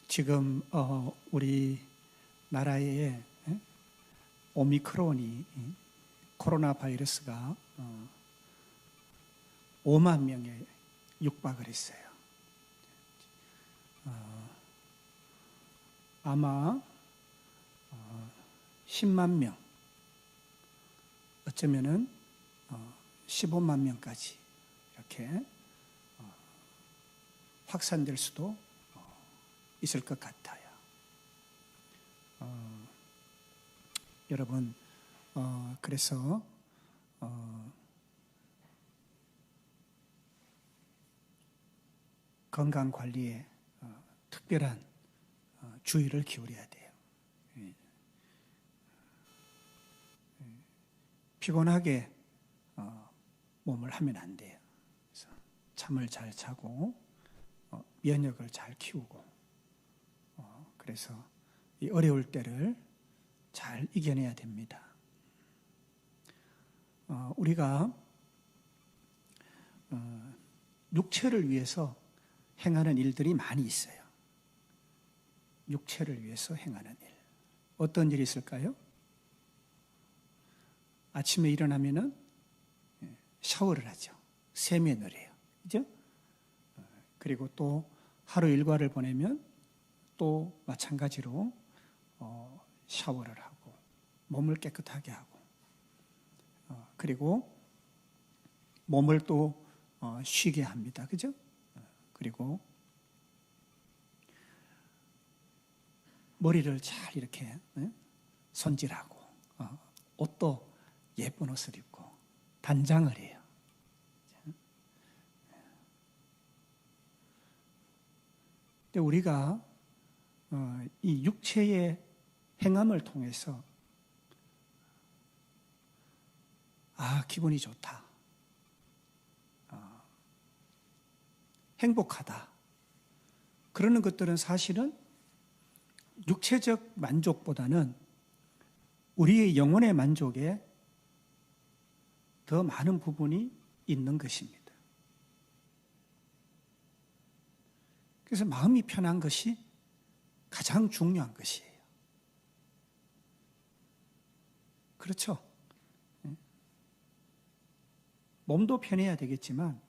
지금 우리 나라에 오미크론이 코로나 바이러스가 5만 명에 육박을 했어요. 아마 10만 명, 어쩌면은 15만 명까지 이렇게 확산될 수도 있을 것 같아요. 여러분, 그래서 건강 관리에 특별한 주의를 기울여야 돼요. 피곤하게 몸을 하면 안 돼요. 그래서 잠을 잘 자고 면역을 잘 키우고 그래서 이 어려울 때를 잘 이겨내야 됩니다. 우리가 육체를 위해서 행하는 일들이 많이 있어요. 육체를 위해서 행하는 일. 어떤 일이 있을까요? 아침에 일어나면은 샤워를 하죠. 세면을 해요. 그죠? 그리고 또 하루 일과를 보내면 또 마찬가지로 샤워를 하고 몸을 깨끗하게 하고 그리고 몸을 또 쉬게 합니다. 그죠? 그리고 머리를 잘 이렇게 손질하고 옷도 예쁜 옷을 입고 단장을 해요. 근데 우리가 이 육체의 행함을 통해서 기분이 좋다, 행복하다 그러는 것들은 사실은 육체적 만족보다는 우리의 영혼의 만족에 더 많은 부분이 있는 것입니다. 그래서 마음이 편한 것이 가장 중요한 것이에요. 그렇죠? 몸도 편해야 되겠지만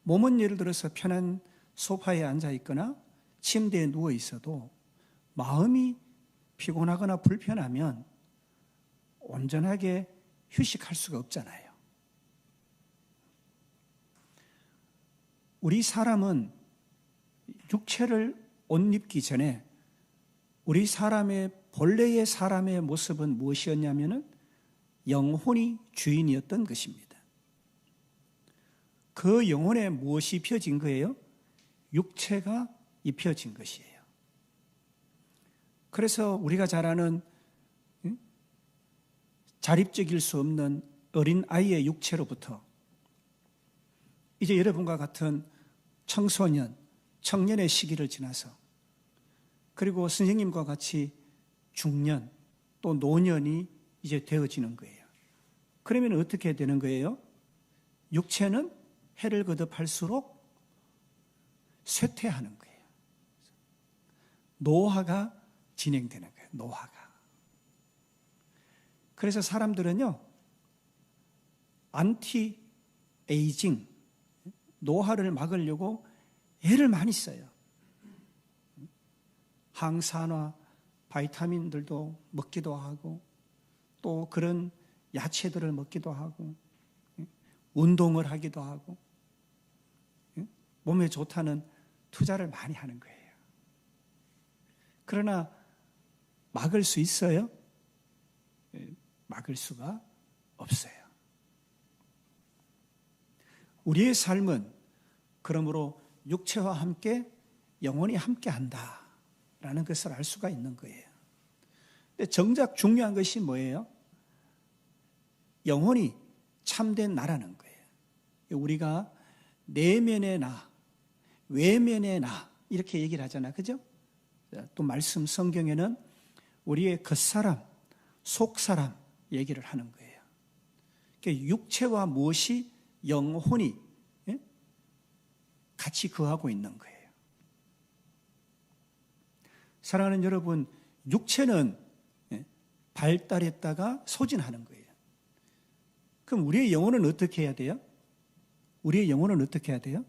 몸은 예를 들어서 편한 소파에 앉아 있거나 침대에 누워 있어도 마음이 피곤하거나 불편하면 온전하게 휴식할 수가 없잖아요. 우리 사람은 육체를 옷 입기 전에 우리 사람의 본래의 사람의 모습은 무엇이었냐면은 영혼이 주인이었던 것입니다. 그 영혼에 무엇이 입혀진 거예요? 육체가 입혀진 것이에요. 그래서 우리가 잘 아는 자립적일 수 없는 어린 아이의 육체로부터 이제 여러분과 같은 청소년, 청년의 시기를 지나서 그리고 선생님과 같이 중년 또 노년이 이제 되어지는 거예요. 그러면 어떻게 되는 거예요? 육체는 해를 거듭할수록 쇠퇴하는 거예요. 노화가 진행되는 거예요. 노화가. 그래서 사람들은요, 안티 에이징, 노화를 막으려고 애를 많이 써요. 항산화, 바이타민들도 먹기도 하고 또 그런 야채들을 먹기도 하고 운동을 하기도 하고 몸에 좋다는 투자를 많이 하는 거예요. 그러나 막을 수 있어요? 막을 수가 없어요. 우리의 삶은 그러므로 육체와 함께 영혼이 함께 한다라는 것을 알 수가 있는 거예요. 근데 정작 중요한 것이 뭐예요? 영혼이 참된 나라는 거예요. 우리가 내면의 나, 외면의 나 이렇게 얘기를 하잖아요. 그죠? 또 말씀 성경에는 우리의 겉사람, 속사람 얘기를 하는 거예요. 그러니까 육체와 무엇이 영혼이 같이 거하고 있는 거예요. 사랑하는 여러분, 육체는 발달했다가 소진하는 거예요. 그럼 우리의 영혼은 어떻게 해야 돼요? 우리의 영혼은 어떻게 해야 돼요?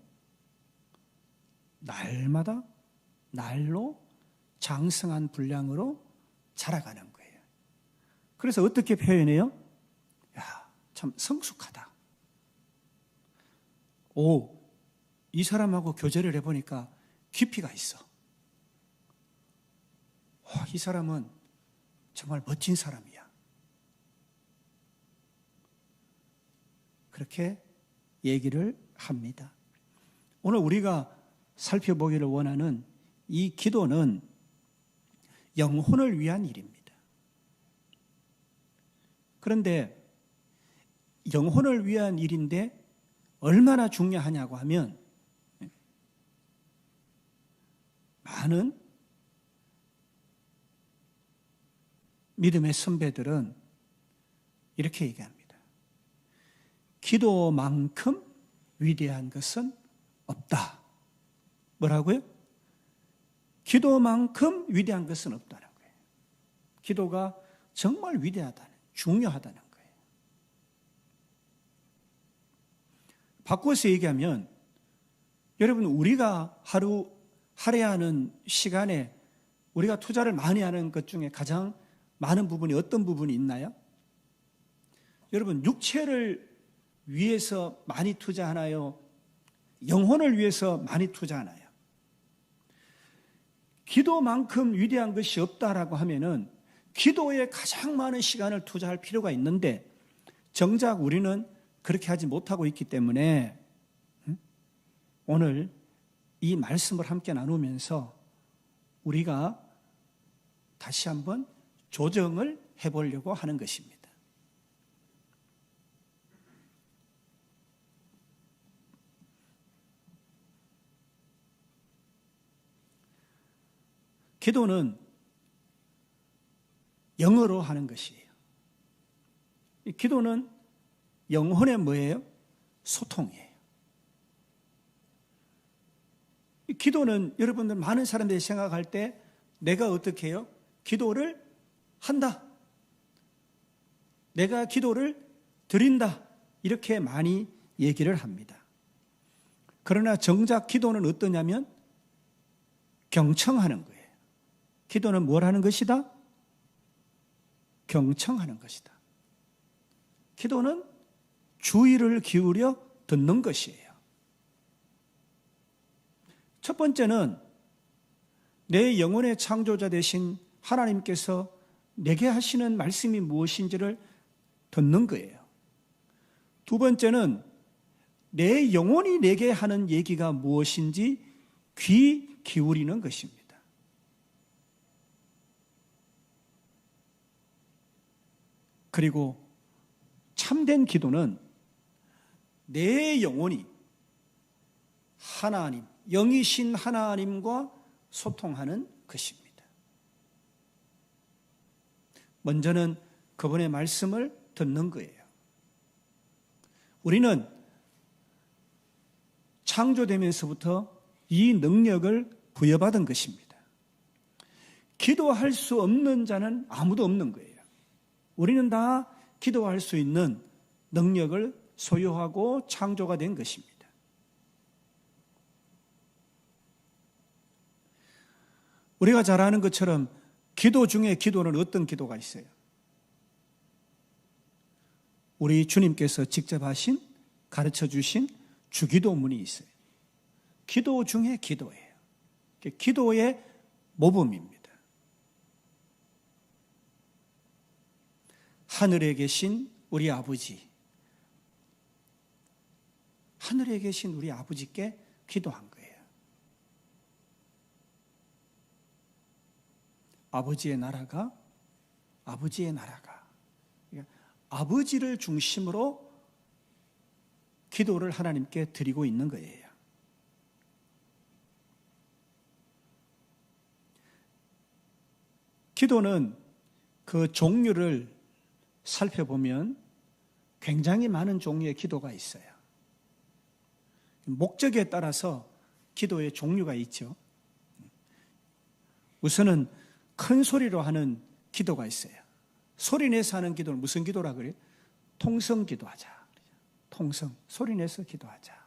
날마다 날로 장성한 분량으로 자라가는 거예요. 그래서 어떻게 표현해요? 야, 참 성숙하다. 오, 이 사람하고 교제를 해보니까 깊이가 있어. 이 사람은 정말 멋진 사람이야. 그렇게 얘기를 합니다. 오늘 우리가 살펴보기를 원하는 이 기도는 영혼을 위한 일입니다. 그런데 영혼을 위한 일인데 얼마나 중요하냐고 하면 많은 믿음의 선배들은 이렇게 얘기합니다. 기도만큼 위대한 것은 없다. 뭐라고요? 기도만큼 위대한 것은 없다는 거예요. 기도가 정말 위대하다는, 중요하다는 거예요. 바꿔서 얘기하면 여러분, 우리가 하루 할애하는 시간에 우리가 투자를 많이 하는 것 중에 가장 많은 부분이 어떤 부분이 있나요? 여러분, 육체를 위해서 많이 투자하나요? 영혼을 위해서 많이 투자하나요? 기도만큼 위대한 것이 없다라고 하면은 기도에 가장 많은 시간을 투자할 필요가 있는데 정작 우리는 그렇게 하지 못하고 있기 때문에 오늘 이 말씀을 함께 나누면서 우리가 다시 한번 조정을 해보려고 하는 것입니다. 기도는 영어로 하는 것이에요. 이 기도는 영혼의 뭐예요? 소통이에요. 이 기도는 여러분들 많은 사람들이 생각할 때 내가 어떻게 해요? 기도를 한다. 내가 기도를 드린다. 이렇게 많이 얘기를 합니다. 그러나 정작 기도는 어떠냐면 경청하는 거예요. 기도는 뭘 하는 것이다? 경청하는 것이다. 기도는 주의를 기울여 듣는 것이에요. 첫 번째는 내 영혼의 창조자 되신 하나님께서 내게 하시는 말씀이 무엇인지를 듣는 거예요. 두 번째는 내 영혼이 내게 하는 얘기가 무엇인지 귀 기울이는 것입니다. 그리고 참된 기도는 내 영혼이 하나님, 영이신 하나님과 소통하는 것입니다. 먼저는 그분의 말씀을 듣는 거예요. 우리는 창조되면서부터 이 능력을 부여받은 것입니다. 기도할 수 없는 자는 아무도 없는 거예요. 우리는 다 기도할 수 있는 능력을 소유하고 창조가 된 것입니다. 우리가 잘 아는 것처럼 기도 중에 기도는 어떤 기도가 있어요? 우리 주님께서 직접 하신, 가르쳐 주신 주기도문이 있어요. 기도 중에 기도예요. 기도의 모범입니다. 하늘에 계신 우리 아버지, 하늘에 계신 우리 아버지께 기도한 거예요. 아버지의 나라가 아버지를 중심으로 기도를 하나님께 드리고 있는 거예요. 기도는 그 종류를 살펴보면 굉장히 많은 종류의 기도가 있어요. 목적에 따라서 기도의 종류가 있죠. 우선은 큰 소리로 하는 기도가 있어요. 소리 내서 하는 기도는 무슨 기도라 그래요? 통성 기도하자. 통성, 소리 내서 기도하자.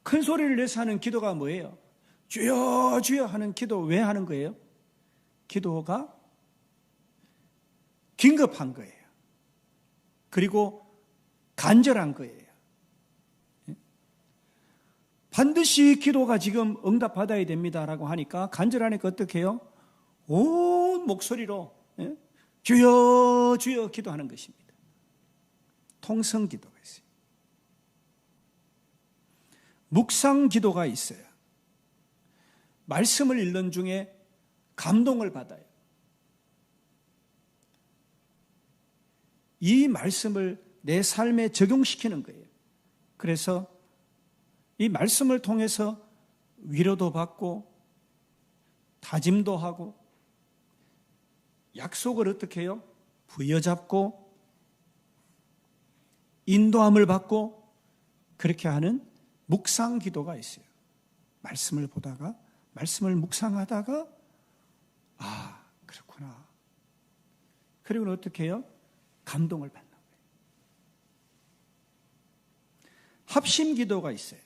큰 소리를 내서 하는 기도가 뭐예요? 주여 주여 하는 기도 왜 하는 거예요? 기도가 긴급한 거예요. 그리고 간절한 거예요. 반드시 기도가 지금 응답받아야 됩니다라고 하니까 간절하니까 어떻게 해요? 온 목소리로 주여 주여 기도하는 것입니다. 통성 기도가 있어요. 묵상 기도가 있어요. 말씀을 읽는 중에 감동을 받아요. 이 말씀을 내 삶에 적용시키는 거예요. 그래서 이 말씀을 통해서 위로도 받고 다짐도 하고 약속을 어떻게 해요? 부여잡고 인도함을 받고 그렇게 하는 묵상 기도가 있어요. 말씀을 보다가 말씀을 묵상하다가 아 그렇구나. 그리고 어떻게 해요? 감동을 받는 거예요. 합심 기도가 있어요.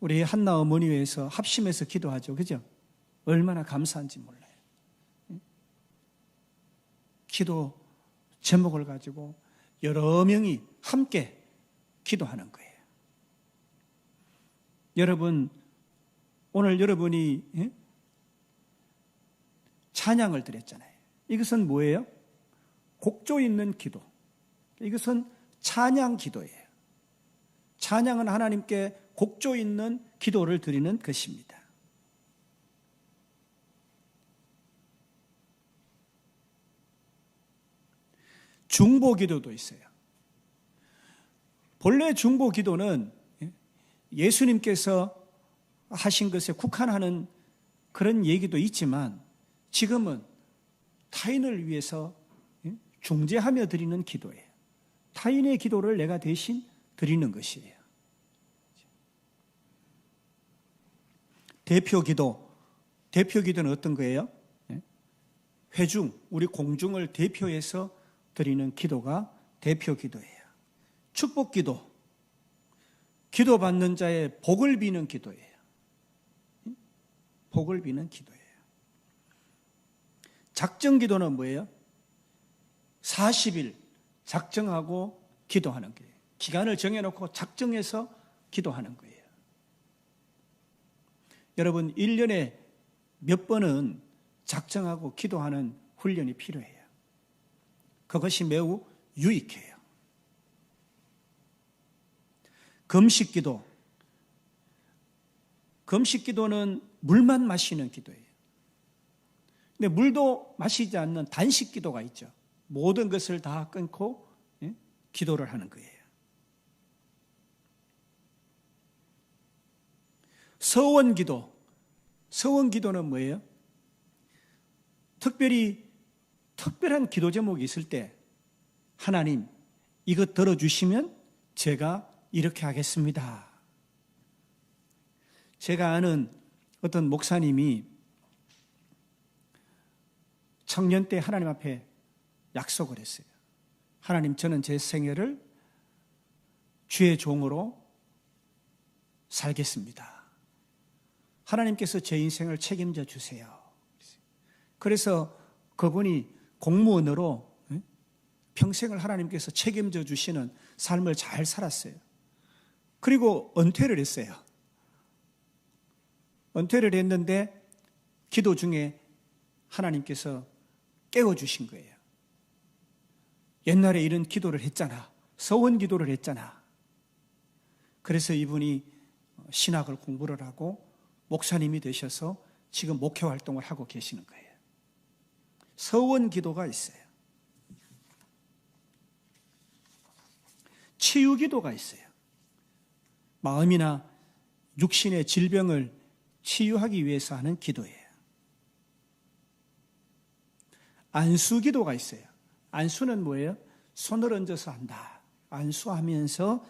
우리 한나 어머니회에서 합심해서 기도하죠. 그죠? 얼마나 감사한지 몰라요. 기도 제목을 가지고 여러 명이 함께 기도하는 거예요. 여러분, 오늘 여러분이 찬양을 드렸잖아요. 이것은 뭐예요? 곡조 있는 기도. 이것은 찬양 기도예요. 찬양은 하나님께 곡조 있는 기도를 드리는 것입니다. 중보 기도도 있어요. 본래 중보 기도는 예수님께서 하신 것에 국한하는 그런 얘기도 있지만 지금은 타인을 위해서 중재하며 드리는 기도예요. 타인의 기도를 내가 대신 드리는 것이에요. 대표 기도는 어떤 거예요? 회중, 우리 공중을 대표해서 드리는 기도가 대표 기도예요. 축복 기도, 기도받는 자의 복을 비는 기도예요. 복을 비는 기도예요. 작정 기도는 뭐예요? 40일 작정하고 기도하는 거예요. 기간을 정해놓고 작정해서 기도하는 거예요. 여러분 1년에 몇 번은 작정하고 기도하는 훈련이 필요해요. 그것이 매우 유익해요. 금식기도. 금식기도는 물만 마시는 기도예요. 근데 물도 마시지 않는 단식기도가 있죠. 모든 것을 다 끊고 기도를 하는 거예요. 서원기도. 서원기도는 뭐예요? 특별한 기도 제목이 있을 때 하나님 이것 들어주시면 제가 이렇게 하겠습니다. 제가 아는 어떤 목사님이 청년 때 하나님 앞에 약속을 했어요. 하나님 저는 제 생애를 주의 종으로 살겠습니다. 하나님께서 제 인생을 책임져 주세요. 그래서 그분이 공무원으로 평생을 하나님께서 책임져 주시는 삶을 잘 살았어요. 그리고 은퇴를 했어요. 은퇴를 했는데 기도 중에 하나님께서 깨워주신 거예요. 옛날에 이런 기도를 했잖아. 서원 기도를 했잖아. 그래서 이분이 신학을 공부를 하고 목사님이 되셔서 지금 목회 활동을 하고 계시는 거예요. 서원 기도가 있어요. 치유 기도가 있어요. 마음이나 육신의 질병을 치유하기 위해서 하는 기도예요. 안수 기도가 있어요. 안수는 뭐예요? 손을 얹어서 한다. 안수하면서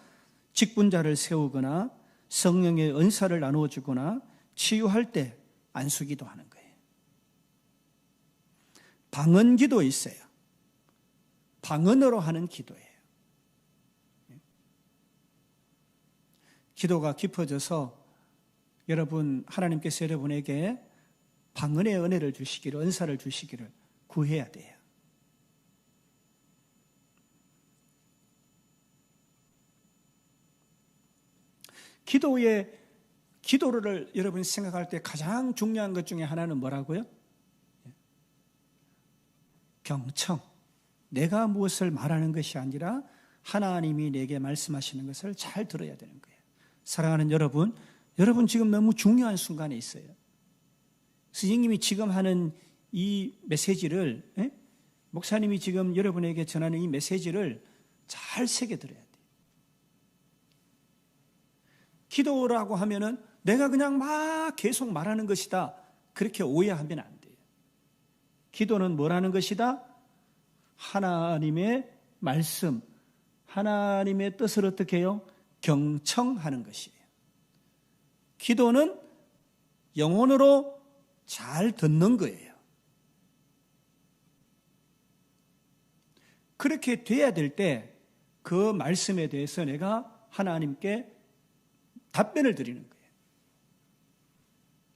직분자를 세우거나 성령의 은사를 나누어 주거나 치유할 때 안수기도 하는 거예요. 방언기도 있어요. 방언으로 하는 기도예요. 기도가 깊어져서 여러분, 하나님께서 여러분에게 방언의 은혜를 주시기를, 은사를 주시기를 구해야 돼요. 기도를 여러분 생각할 때 가장 중요한 것 중에 하나는 뭐라고요? 경청. 내가 무엇을 말하는 것이 아니라 하나님이 내게 말씀하시는 것을 잘 들어야 되는 거예요. 사랑하는 여러분 지금 너무 중요한 순간에 있어요. 스님이 지금 하는 이 메시지를, 목사님이 지금 여러분에게 전하는 이 메시지를 잘 새겨들어야 돼요. 기도라고 하면은 내가 그냥 막 계속 말하는 것이다, 그렇게 오해하면 안 돼요. 기도는 뭐라는 것이다? 하나님의 말씀, 하나님의 뜻을 어떻게 해요? 경청하는 것이에요. 기도는 영혼으로 잘 듣는 거예요. 그렇게 돼야 될 때 그 말씀에 대해서 내가 하나님께 답변을 드리는 거예요.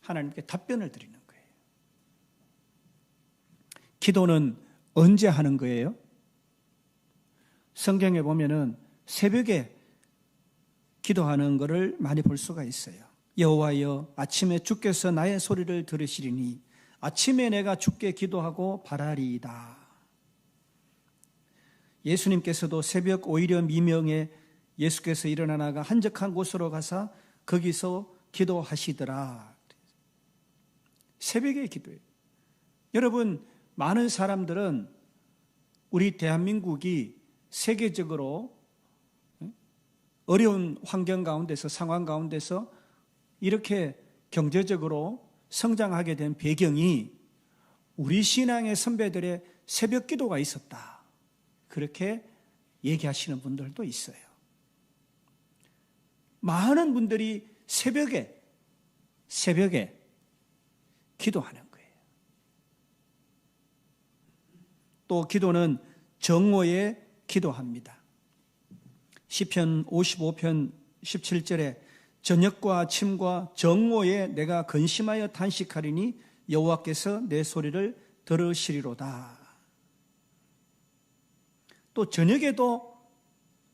하나님께 답변을 드리는 거예요. 기도는 언제 하는 거예요? 성경에 보면은 새벽에 기도하는 것을 많이 볼 수가 있어요. 여호와여, 아침에 주께서 나의 소리를 들으시리니 아침에 내가 주께 기도하고 바라리이다. 예수님께서도 새벽 오히려 미명에 예수께서 일어나 나가 한적한 곳으로 가사 거기서 기도하시더라. 새벽에 기도해요. 여러분, 많은 사람들은 우리 대한민국이 세계적으로 어려운 환경 가운데서, 상황 가운데서 이렇게 경제적으로 성장하게 된 배경이 우리 신앙의 선배들의 새벽 기도가 있었다, 그렇게 얘기하시는 분들도 있어요. 많은 분들이 새벽에 기도하는 거예요. 또 기도는 정오에 기도합니다. 시편 55편 17절에 저녁과 아침과 정오에 내가 근심하여 탄식하리니 여호와께서 내 소리를 들으시리로다. 또 저녁에도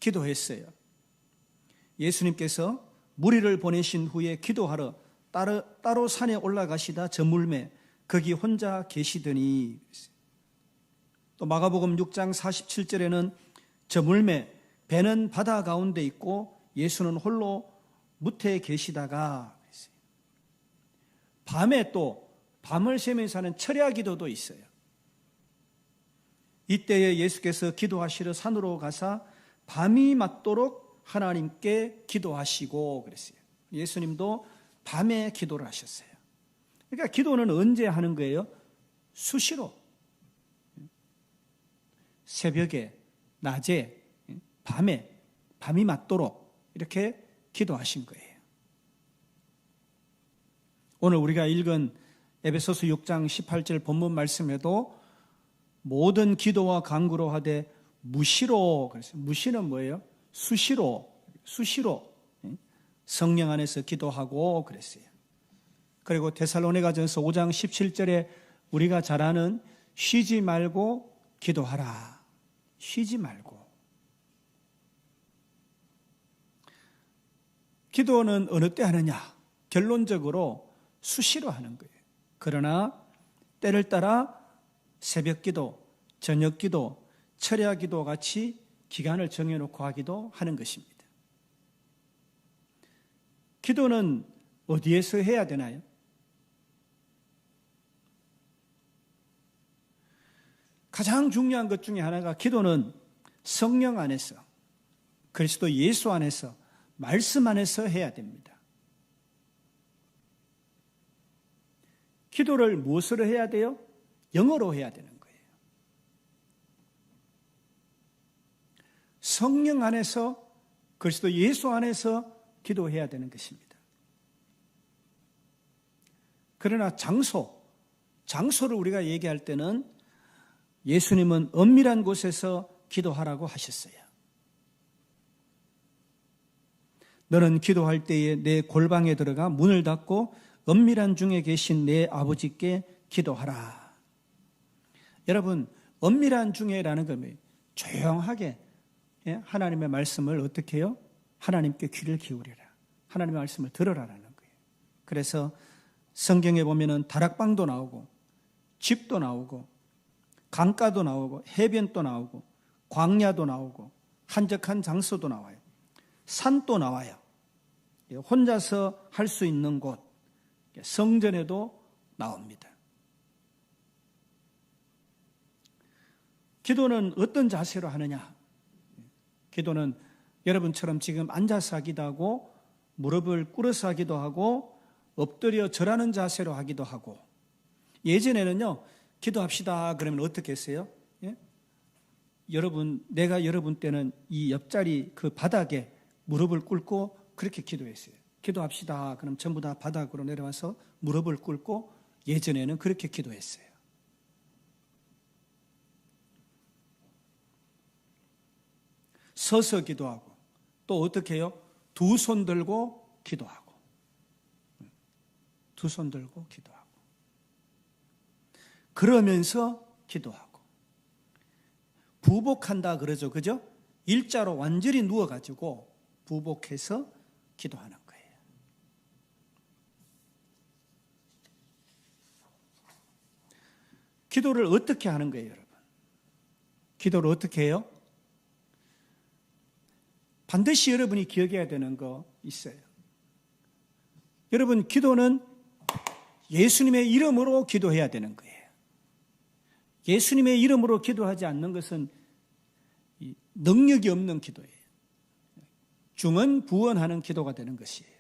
기도했어요. 예수님께서 무리를 보내신 후에 기도하러 따로 산에 올라가시다 저물매 거기 혼자 계시더니, 또 마가복음 6장 47절에는 저물매 배는 바다 가운데 있고 예수는 홀로 무태에 계시다가, 밤에 또 밤을 새면서 하는 철야 기도도 있어요. 이때에 예수께서 기도하시러 산으로 가사 밤이 맞도록 하나님께 기도하시고 그랬어요. 예수님도 밤에 기도를 하셨어요. 그러니까 기도는 언제 하는 거예요? 수시로. 새벽에, 낮에, 밤에, 밤이 맞도록 이렇게 기도하신 거예요. 오늘 우리가 읽은 에베소서 6장 18절 본문 말씀에도 모든 기도와 간구로 하되 무시로 그랬어요. 무시는 뭐예요? 수시로 성령 안에서 기도하고 그랬어요. 그리고 데살로니가전서 5장 17절에 우리가 잘 아는 쉬지 말고 기도하라. 쉬지 말고. 기도는 어느 때 하느냐? 결론적으로 수시로 하는 거예요. 그러나 때를 따라 새벽 기도, 저녁 기도, 철야 기도 같이 기간을 정해놓고 하기도 하는 것입니다. 기도는 어디에서 해야 되나요? 가장 중요한 것 중에 하나가 기도는 성령 안에서, 그리스도 예수 안에서, 말씀 안에서 해야 됩니다. 기도를 무엇으로 해야 돼요? 영어로 해야 되는 거예요. 성령 안에서, 그리스도 예수 안에서 기도해야 되는 것입니다. 그러나 장소를 우리가 얘기할 때는 예수님은 은밀한 곳에서 기도하라고 하셨어요. 너는 기도할 때에 내 골방에 들어가 문을 닫고 은밀한 중에 계신 내 아버지께 기도하라. 여러분, 은밀한 중에라는 건 조용하게 하나님의 말씀을 어떻게 해요? 하나님께 귀를 기울여라. 하나님의 말씀을 들어라라는 거예요. 그래서 성경에 보면은 다락방도 나오고 집도 나오고 강가도 나오고 해변도 나오고 광야도 나오고 한적한 장소도 나와요. 산도 나와요. 혼자서 할 수 있는 곳, 성전에도 나옵니다. 기도는 어떤 자세로 하느냐? 기도는 여러분처럼 지금 앉아서 하기도 하고 무릎을 꿇어서 하기도 하고 엎드려 절하는 자세로 하기도 하고, 예전에는요 기도합시다 그러면 어떻게 했어요? 내가 여러분 때는 이 옆자리 그 바닥에 무릎을 꿇고 그렇게 기도했어요. 기도합시다 그럼 전부 다 바닥으로 내려와서 무릎을 꿇고 예전에는 그렇게 기도했어요. 서서 기도하고 또 어떻게 해요? 두 손 들고 기도하고, 두 손 들고 기도하고, 그러면서 기도하고, 부복한다 그러죠. 그죠? 일자로 완전히 누워가지고 부복해서 기도하는 거예요. 기도를 어떻게 하는 거예요, 여러분? 기도를 어떻게 해요? 반드시 여러분이 기억해야 되는 거 있어요. 여러분, 기도는 예수님의 이름으로 기도해야 되는 거예요. 예수님의 이름으로 기도하지 않는 것은 능력이 없는 기도예요. 중언부언하는 기도가 되는 것이에요.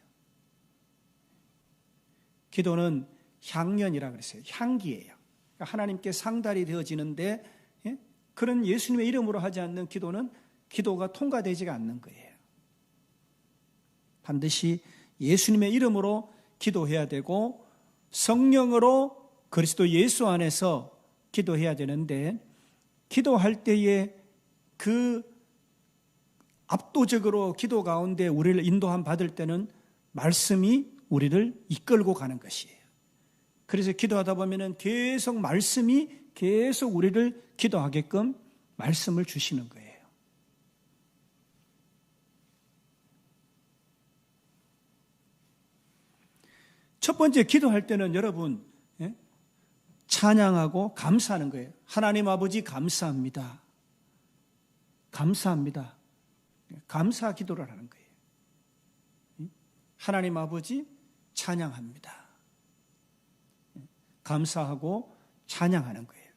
기도는 향연이라 그랬어요. 향기예요. 그러니까 하나님께 상달이 되어지는데 그런 예수님의 이름으로 하지 않는 기도는 기도가 통과되지가 않는 거예요. 반드시 예수님의 이름으로 기도해야 되고 성령으로 그리스도 예수 안에서 기도해야 되는데, 기도할 때에 그 압도적으로 기도 가운데 우리를 인도함 받을 때는 말씀이 우리를 이끌고 가는 것이에요. 그래서 기도하다 보면은 계속 말씀이 계속 우리를 기도하게끔 말씀을 주시는 거예요. 첫 번째 기도할 때는 여러분 찬양하고 감사하는 거예요. 하나님 아버지 감사합니다. 감사합니다. 감사 기도를 하는 거예요. 하나님 아버지 찬양합니다. 감사하고 찬양하는 거예요.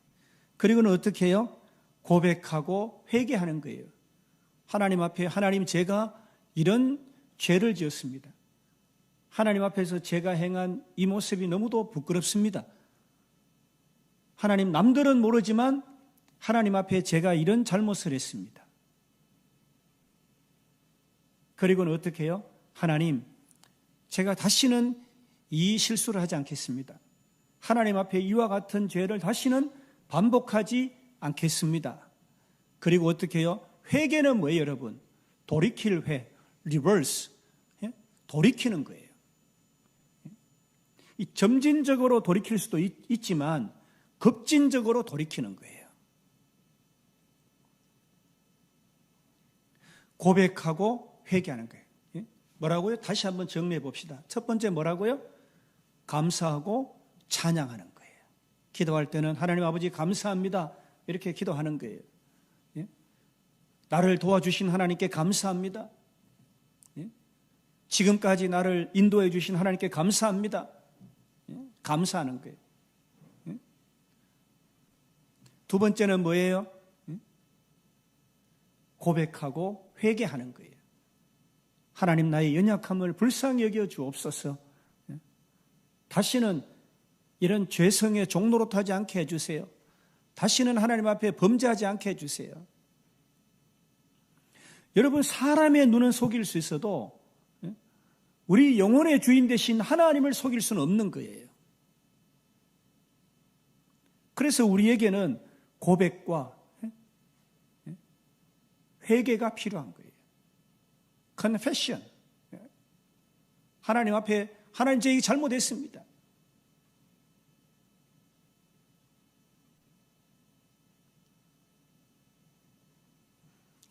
그리고는 어떻게 해요? 고백하고 회개하는 거예요. 하나님 앞에, 하나님 제가 이런 죄를 지었습니다. 하나님 앞에서 제가 행한 이 모습이 너무도 부끄럽습니다. 하나님, 남들은 모르지만 하나님 앞에 제가 이런 잘못을 했습니다. 그리고는 어떻게 해요? 하나님, 제가 다시는 이 실수를 하지 않겠습니다. 하나님 앞에 이와 같은 죄를 다시는 반복하지 않겠습니다. 그리고 어떻게 해요? 회개는 뭐예요, 여러분? 돌이킬 회, 리버스, 돌이키는 거예요. 이 점진적으로 돌이킬 수도 있지만 급진적으로 돌이키는 거예요. 고백하고 회개하는 거예요. 뭐라고요? 다시 한번 정리해 봅시다. 첫 번째 뭐라고요? 감사하고 찬양하는 거예요. 기도할 때는 하나님 아버지 감사합니다. 이렇게 기도하는 거예요. 나를 도와주신 하나님께 감사합니다. 지금까지 나를 인도해 주신 하나님께 감사합니다. 감사하는 거예요. 두 번째는 뭐예요? 고백하고 회개하는 거예요. 하나님, 나의 연약함을 불쌍히 여겨 주옵소서. 다시는 이런 죄성의 종로로 타지 않게 해주세요. 다시는 하나님 앞에 범죄하지 않게 해주세요. 여러분, 사람의 눈은 속일 수 있어도 우리 영혼의 주인 되신 하나님을 속일 수는 없는 거예요. 그래서 우리에게는 고백과 회개가 필요한 거예요. confession. 하나님 앞에 하나님 저에게 잘못했습니다.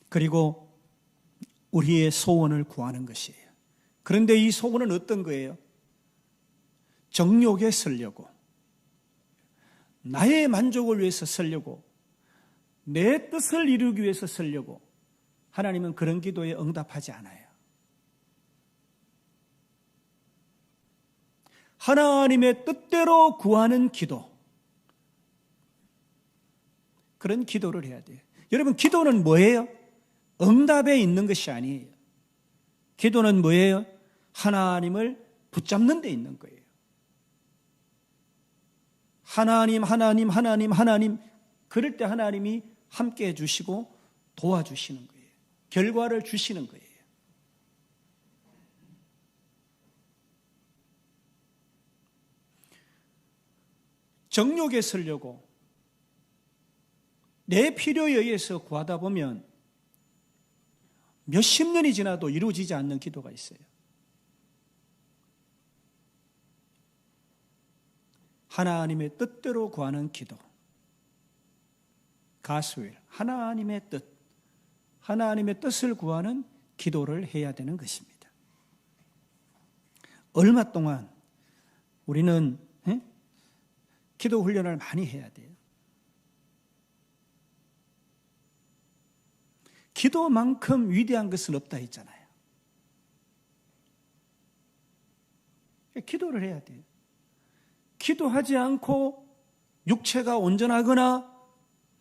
그리고 우리의 소원을 구하는 것이에요. 그런데 이 소원은 어떤 거예요? 정욕에 쓰려고, 나의 만족을 위해서 쓰려고, 내 뜻을 이루기 위해서 쓰려고 하나님은 그런 기도에 응답하지 않아요. 하나님의 뜻대로 구하는 기도, 그런 기도를 해야 돼요. 여러분, 기도는 뭐예요? 응답에 있는 것이 아니에요. 기도는 뭐예요? 하나님을 붙잡는 데 있는 거예요. 하나님, 하나님, 하나님, 하나님. 그럴 때 하나님이 함께 해주시고 도와주시는 거예요. 결과를 주시는 거예요. 정욕에 쓰려고 내 필요에 의해서 구하다 보면 몇십 년이 지나도 이루어지지 않는 기도가 있어요. 하나님의 뜻대로 구하는 기도. God's will. 하나님의 뜻. 하나님의 뜻을 구하는 기도를 해야 되는 것입니다. 얼마 동안 우리는 기도 훈련을 많이 해야 돼요. 기도만큼 위대한 것은 없다 했잖아요. 기도를 해야 돼요. 기도하지 않고 육체가 온전하거나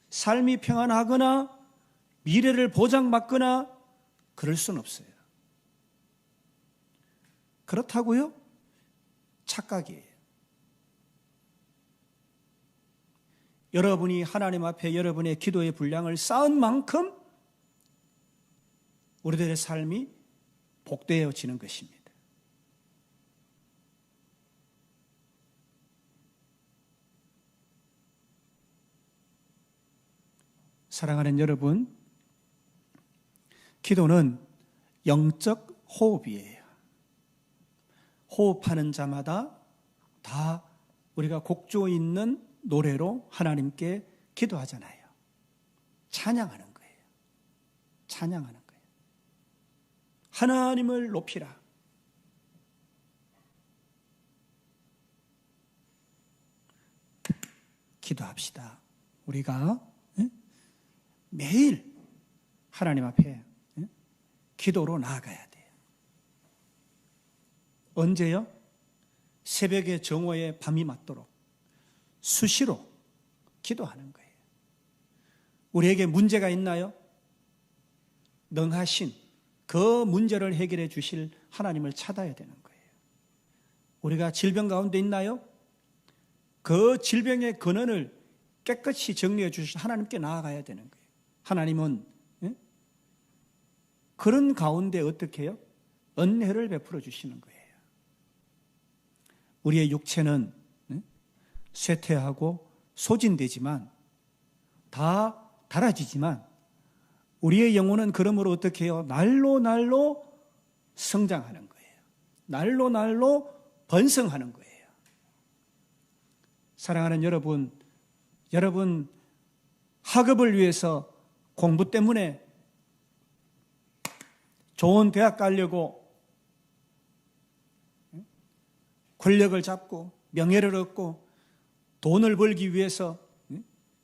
삶이 평안하거나 미래를 보장받거나 그럴 수는 없어요. 그렇다고요? 착각이에요. 여러분이 하나님 앞에 여러분의 기도의 분량을 쌓은 만큼 우리들의 삶이 복되어지는 것입니다. 사랑하는 여러분, 기도는 영적 호흡이에요. 호흡하는 자마다 다 우리가 곡조 있는 노래로 하나님께 기도하잖아요. 찬양하는 거예요. 찬양하는 거예요. 하나님을 높이라. 기도합시다. 우리가 매일 하나님 앞에 기도로 나아가야 돼요. 언제요? 새벽의 정오에 밤이 맞도록 수시로 기도하는 거예요. 우리에게 문제가 있나요? 능하신 그 문제를 해결해 주실 하나님을 찾아야 되는 거예요. 우리가 질병 가운데 있나요? 그 질병의 근원을 깨끗이 정리해 주실 하나님께 나아가야 되는 거예요. 하나님은 그런 가운데 어떻게 해요? 은혜를 베풀어 주시는 거예요. 우리의 육체는 쇠퇴하고 소진되지만 다 닳아지지만 우리의 영혼은 그러므로 어떻게 해요? 날로 날로 성장하는 거예요. 날로 날로 번성하는 거예요. 사랑하는 여러분, 여러분 학업을 위해서 공부 때문에 좋은 대학 가려고 권력을 잡고 명예를 얻고 돈을 벌기 위해서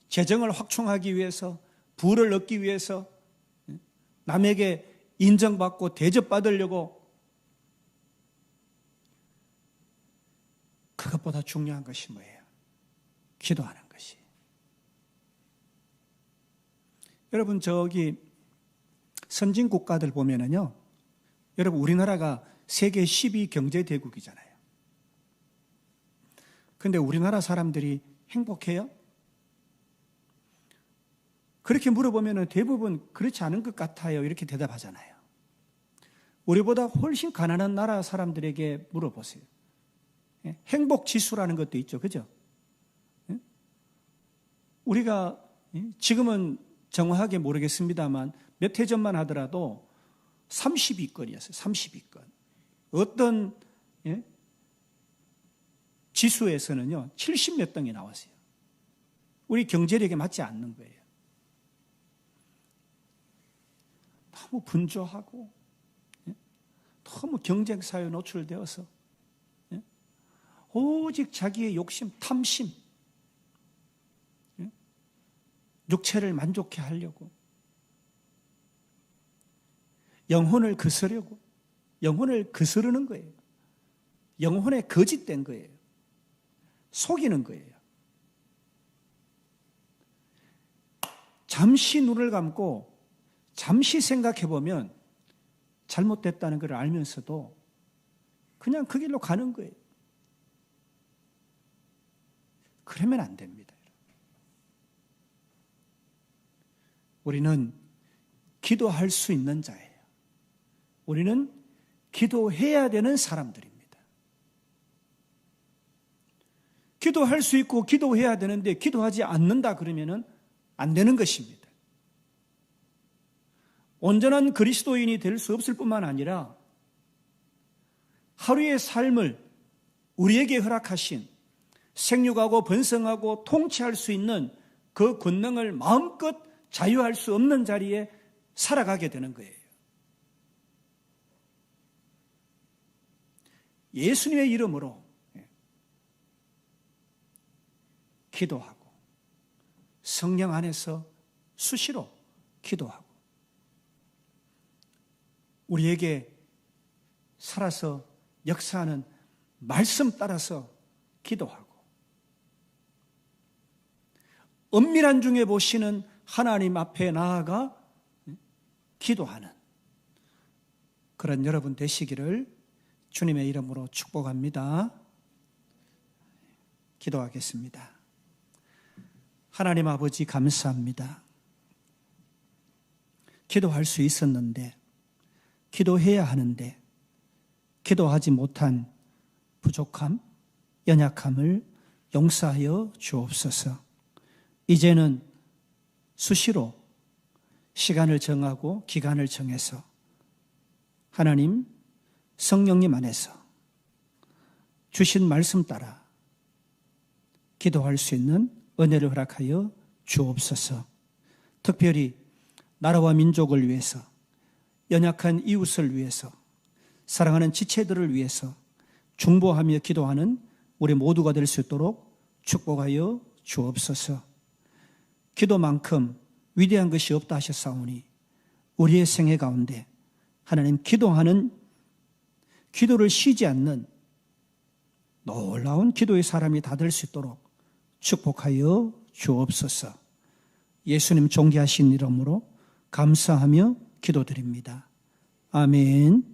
재정을 확충하기 위해서 부를 얻기 위해서 남에게 인정받고 대접받으려고 그것보다 중요한 것이 뭐예요? 기도하는 것이. 여러분 저기 선진 국가들 보면은요, 여러분 우리나라가 세계 10위 경제 대국이잖아요. 근데 우리나라 사람들이 행복해요? 그렇게 물어보면 대부분 그렇지 않은 것 같아요. 이렇게 대답하잖아요. 우리보다 훨씬 가난한 나라 사람들에게 물어보세요. 행복 지수라는 것도 있죠. 그죠? 우리가 지금은 정확하게 모르겠습니다만 몇 해 전만 하더라도 30위권이었어요. 30위권. 어떤 지수에서는요 70몇 등이 나왔어요. 우리 경제력에 맞지 않는 거예요. 너무 분주하고 너무 경쟁사회에 노출되어서 오직 자기의 욕심, 탐심, 육체를 만족해 하려고, 영혼을 거스르려고, 영혼을 거스르는 거예요. 영혼에 거짓된 거예요. 속이는 거예요. 잠시 눈을 감고 잠시 생각해 보면 잘못됐다는 걸 알면서도 그냥 그 길로 가는 거예요. 그러면 안 됩니다. 우리는 기도할 수 있는 자예요. 우리는 기도해야 되는 사람들입니다. 기도할 수 있고 기도해야 되는데 기도하지 않는다 그러면은 안 되는 것입니다. 온전한 그리스도인이 될 수 없을 뿐만 아니라 하루의 삶을 우리에게 허락하신 생육하고 번성하고 통치할 수 있는 그 권능을 마음껏 자유할 수 없는 자리에 살아가게 되는 거예요. 예수님의 이름으로 기도하고 성령 안에서 수시로 기도하고 우리에게 살아서 역사하는 말씀 따라서 기도하고 은밀한 중에 보시는 하나님 앞에 나아가 기도하는 그런 여러분 되시기를 주님의 이름으로 축복합니다. 기도하겠습니다. 하나님 아버지 감사합니다. 기도할 수 있었는데 기도해야 하는데 기도하지 못한 부족함, 연약함을 용서하여 주옵소서. 이제는 수시로 시간을 정하고 기간을 정해서 하나님 성령님 안에서 주신 말씀 따라 기도할 수 있는 은혜를 허락하여 주옵소서. 특별히 나라와 민족을 위해서, 연약한 이웃을 위해서, 사랑하는 지체들을 위해서 중보하며 기도하는 우리 모두가 될 수 있도록 축복하여 주옵소서. 기도만큼 위대한 것이 없다 하셨사오니 우리의 생애 가운데 하나님 기도하는, 기도를 쉬지 않는 놀라운 기도의 사람이 다 될 수 있도록 축복하여 주옵소서. 예수님 존귀하신 이름으로 감사하며 기도드립니다. 아멘.